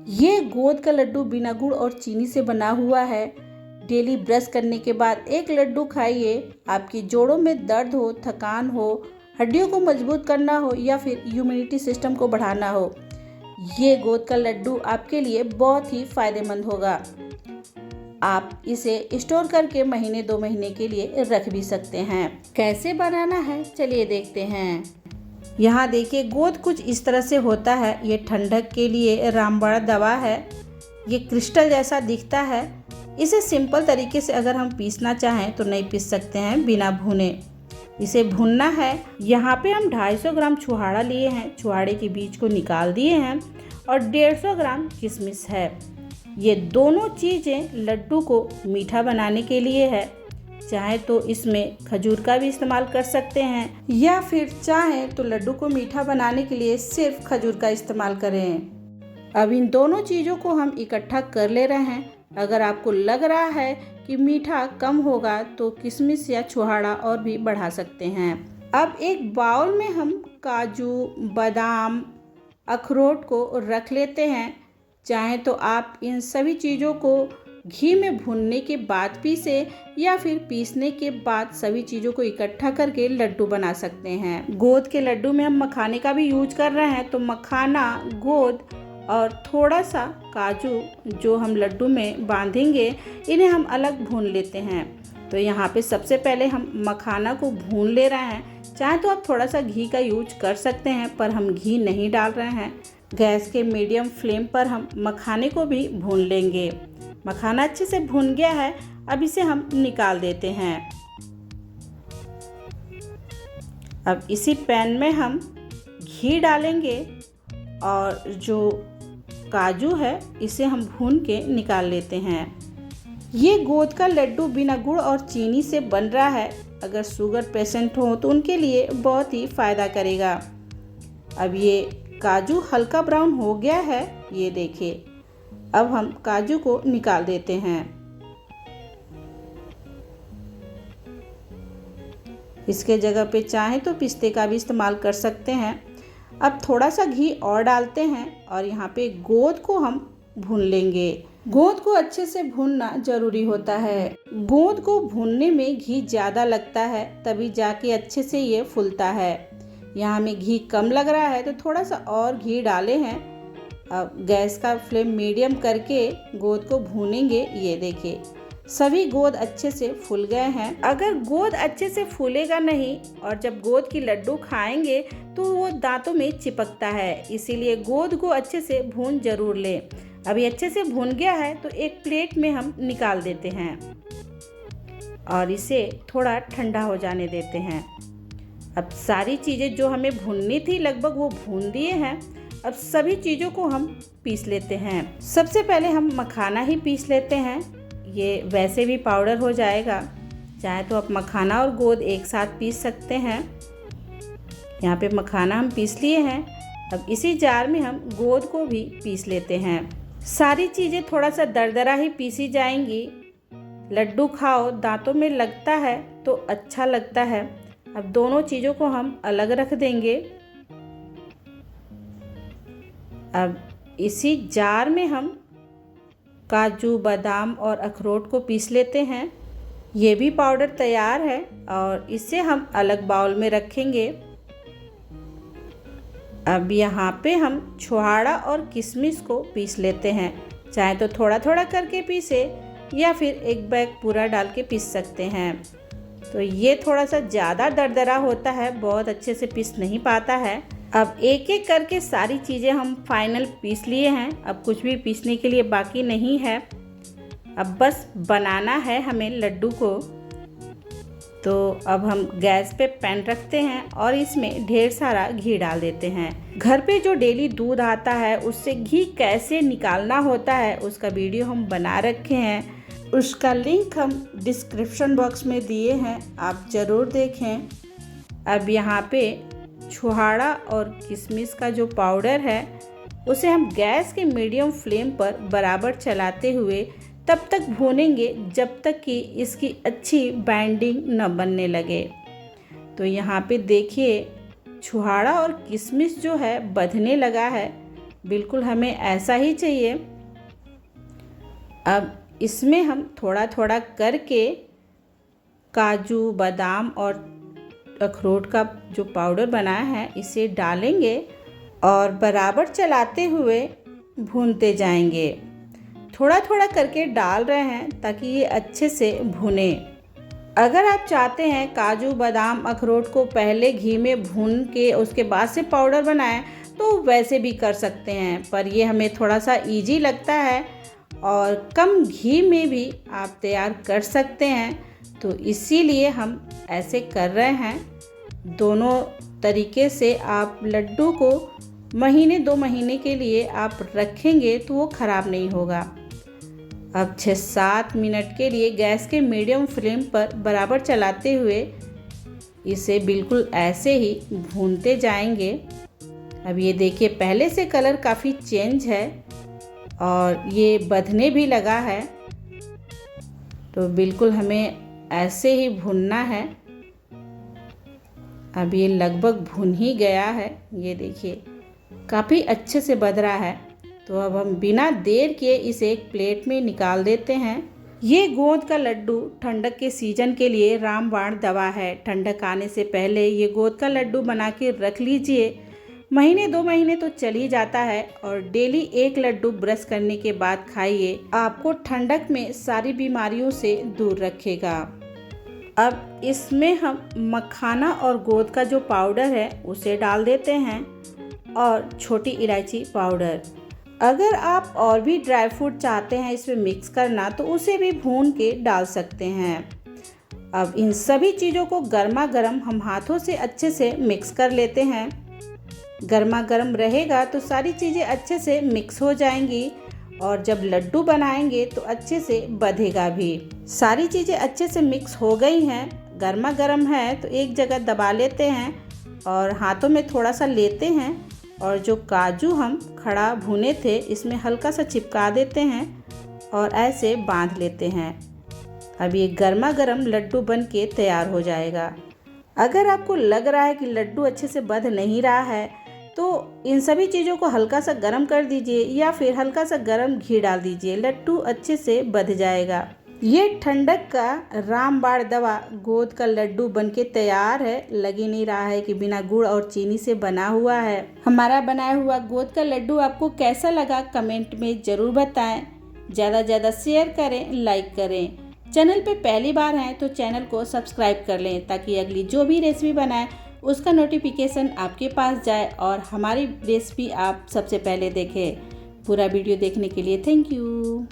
ये गोंद का लड्डू बिना गुड़ और चीनी से बना हुआ है। डेली ब्रश करने के बाद एक लड्डू खाइए। आपकी जोड़ों में दर्द हो, थकान हो, हड्डियों को मजबूत करना हो या फिर इम्यूनिटी सिस्टम को बढ़ाना हो, ये गोंद का लड्डू आपके लिए बहुत ही फायदेमंद होगा। आप इसे स्टोर करके महीने 2 महीने के लिए रख भी सकते हैं। कैसे बनाना है चलिए देखते हैं। यहाँ देखिए गोंद कुछ इस तरह से होता है। ये ठंडक के लिए रामबाण दवा है। ये क्रिस्टल जैसा दिखता है। इसे सिंपल तरीके से अगर हम पीसना चाहें तो नहीं पीस सकते हैं बिना भुने। इसे भुनना है। यहाँ पे हम 250 ग्राम छुहाड़ा लिए हैं। छुहाड़े के बीज को निकाल दिए हैं और 150 ग्राम किशमिश है। ये दोनों चीज़ें लड्डू को मीठा बनाने के लिए है। चाहे तो इसमें खजूर का भी इस्तेमाल कर सकते हैं या फिर चाहे तो लड्डू को मीठा बनाने के लिए सिर्फ खजूर का इस्तेमाल करें। अब इन दोनों चीज़ों को हम इकट्ठा कर ले रहे हैं। अगर आपको लग रहा है कि मीठा कम होगा तो किशमिश या छुहाड़ा और भी बढ़ा सकते हैं। अब एक बाउल में हम काजू, बादाम, अखरोट को रख लेते हैं। चाहे तो आप इन सभी चीज़ों को घी में भूनने के बाद पीसे या फिर पीसने के बाद सभी चीज़ों को इकट्ठा करके लड्डू बना सकते हैं। गोंद के लड्डू में हम मखाने का भी यूज कर रहे हैं, तो मखाना, गोंद और थोड़ा सा काजू जो हम लड्डू में बांधेंगे, इन्हें हम अलग भून लेते हैं। तो यहाँ पे सबसे पहले हम मखाना को भून ले रहे हैं। चाहे तो आप थोड़ा सा घी का यूज कर सकते हैं, पर हम घी नहीं डाल रहे हैं। गैस के मीडियम फ्लेम पर हम मखाने को भी भून लेंगे। मखाना अच्छे से भुन गया है। अब इसे हम निकाल देते हैं। अब इसी पैन में हम घी डालेंगे और जो काजू है इसे हम भून के निकाल लेते हैं। ये गोंद का लड्डू बिना गुड़ और चीनी से बन रहा है। अगर शुगर पेशेंट हो तो उनके लिए बहुत ही फ़ायदा करेगा। अब ये काजू हल्का ब्राउन हो गया है, ये देखिए। अब हम काजू को निकाल देते हैं। इसके जगह पे चाहे तो पिस्ते का भी इस्तेमाल कर सकते हैं। अब थोड़ा सा घी और डालते हैं और यहाँ पे गोंद को हम भून लेंगे। गोंद को अच्छे से भूनना जरूरी होता है। गोंद को भूनने में घी ज़्यादा लगता है, तभी जाके अच्छे से ये फूलता है। यहाँ हमें घी कम लग रहा है तो थोड़ा सा और घी डाले हैं। अब गैस का फ्लेम मीडियम करके गोंद को भूनेंगे। ये देखिए सभी गोंद अच्छे से फूल गए हैं। अगर गोंद अच्छे से फूलेगा नहीं और जब गोंद की लड्डू खाएंगे तो वो दांतों में चिपकता है, इसीलिए गोंद को अच्छे से भून जरूर लें। अभी अच्छे से भून गया है तो एक प्लेट में हम निकाल देते हैं और इसे थोड़ा ठंडा हो जाने देते हैं। अब सारी चीज़ें जो हमें भूननी थी लगभग वो भून दिए हैं। अब सभी चीज़ों को हम पीस लेते हैं। सबसे पहले हम मखाना ही पीस लेते हैं। ये वैसे भी पाउडर हो जाएगा। चाहे तो आप मखाना और गोंद एक साथ पीस सकते हैं। यहाँ पे मखाना हम पीस लिए हैं। अब इसी जार में हम गोंद को भी पीस लेते हैं। सारी चीज़ें थोड़ा सा दरदरा ही पीसी जाएंगी। लड्डू खाओ दांतों में लगता है तो अच्छा लगता है। अब दोनों चीज़ों को हम अलग रख देंगे। अब इसी जार में हम काजू, बादाम और अखरोट को पीस लेते हैं। ये भी पाउडर तैयार है और इसे हम अलग बाउल में रखेंगे। अब यहाँ पे हम छुहाड़ा और किशमिश को पीस लेते हैं। चाहे तो थोड़ा थोड़ा करके पीसे या फिर एक बैग पूरा डाल के पीस सकते हैं। तो ये थोड़ा सा ज़्यादा दरदरा होता है, बहुत अच्छे से पीस नहीं पाता है। अब एक एक करके सारी चीज़ें हम फाइनल पीस लिए हैं। अब कुछ भी पीसने के लिए बाकी नहीं है। अब बस बनाना है हमें लड्डू को। तो अब हम गैस पे पैन रखते हैं और इसमें ढेर सारा घी डाल देते हैं। घर पे जो डेली दूध आता है उससे घी कैसे निकालना होता है उसका वीडियो हम बना रखे हैं। उसका लिंक हम डिस्क्रिप्शन बॉक्स में दिए हैं, आप ज़रूर देखें। अब यहाँ पे छुहाड़ा और किशमिश का जो पाउडर है उसे हम गैस के मीडियम फ्लेम पर बराबर चलाते हुए तब तक भूनेंगे जब तक कि इसकी अच्छी बाइंडिंग न बनने लगे। तो यहाँ पे देखिए छुहाड़ा और किशमिश जो है बंधने लगा है। बिल्कुल हमें ऐसा ही चाहिए। अब इसमें हम थोड़ा थोड़ा करके काजू, बादाम और अखरोट का जो पाउडर बनाया है इसे डालेंगे और बराबर चलाते हुए भूनते जाएंगे। थोड़ा थोड़ा करके डाल रहे हैं ताकि ये अच्छे से भुने। अगर आप चाहते हैं काजू, बादाम, अखरोट को पहले घी में भून के उसके बाद से पाउडर बनाएं तो वैसे भी कर सकते हैं, पर ये हमें थोड़ा सा इजी लगता है और कम घी में भी आप तैयार कर सकते हैं, तो इसीलिए हम ऐसे कर रहे हैं। दोनों तरीके से आप लड्डू को महीने 2 महीने के लिए आप रखेंगे तो वो ख़राब नहीं होगा। अब 6-7 मिनट के लिए गैस के मीडियम फ्लेम पर बराबर चलाते हुए इसे बिल्कुल ऐसे ही भूनते जाएंगे। अब ये देखिए पहले से कलर काफ़ी चेंज है और ये बंधने भी लगा है, तो बिल्कुल हमें ऐसे ही भूनना है। अब ये लगभग भुन ही गया है, ये देखिए काफ़ी अच्छे से बंध रहा है। तो अब हम बिना देर किए इसे एक प्लेट में निकाल देते हैं। ये गोंद का लड्डू ठंडक के सीजन के लिए रामबाण दवा है। ठंडक आने से पहले ये गोंद का लड्डू बना के रख लीजिए, महीने 2 महीने तो चल ही जाता है और डेली एक लड्डू ब्रश करने के बाद खाइए, आपको ठंडक में सारी बीमारियों से दूर रखेगा। अब इसमें हम मखाना और गोंद का जो पाउडर है उसे डाल देते हैं और छोटी इलायची पाउडर। अगर आप और भी ड्राई फ्रूट चाहते हैं इसमें मिक्स करना तो उसे भी भून के डाल सकते हैं। अब इन सभी चीज़ों को गर्मा गर्म हम हाथों से अच्छे से मिक्स कर लेते हैं। गर्मा गर्म रहेगा तो सारी चीज़ें अच्छे से मिक्स हो जाएंगी और जब लड्डू बनाएंगे तो अच्छे से बंधेगा भी। सारी चीज़ें अच्छे से मिक्स हो गई हैं, गर्मा गर्म है तो एक जगह दबा लेते हैं और हाथों में थोड़ा सा लेते हैं और जो काजू हम खड़ा भुने थे इसमें हल्का सा चिपका देते हैं और ऐसे बांध लेते हैं। अब ये गर्मा गर्म लड्डू बन के तैयार हो जाएगा। अगर आपको लग रहा है कि लड्डू अच्छे से बंध नहीं रहा है तो इन सभी चीज़ों को हल्का सा गर्म कर दीजिए या फिर हल्का सा गर्म घी डाल दीजिए, लड्डू अच्छे से बंध जाएगा। ये ठंडक का रामबाण दवा गोंद का लड्डू बनके तैयार है। लग ही नहीं रहा है कि बिना गुड़ और चीनी से बना हुआ है। हमारा बनाया हुआ गोंद का लड्डू आपको कैसा लगा कमेंट में ज़रूर बताएं। ज़्यादा से ज़्यादा शेयर करें, लाइक करें। चैनल पे पहली बार हैं तो चैनल को सब्सक्राइब कर लें ताकि अगली जो भी रेसिपी बनाएं उसका नोटिफिकेशन आपके पास जाए और हमारी रेसिपी आप सबसे पहले देखें। पूरा वीडियो देखने के लिए थैंक यू।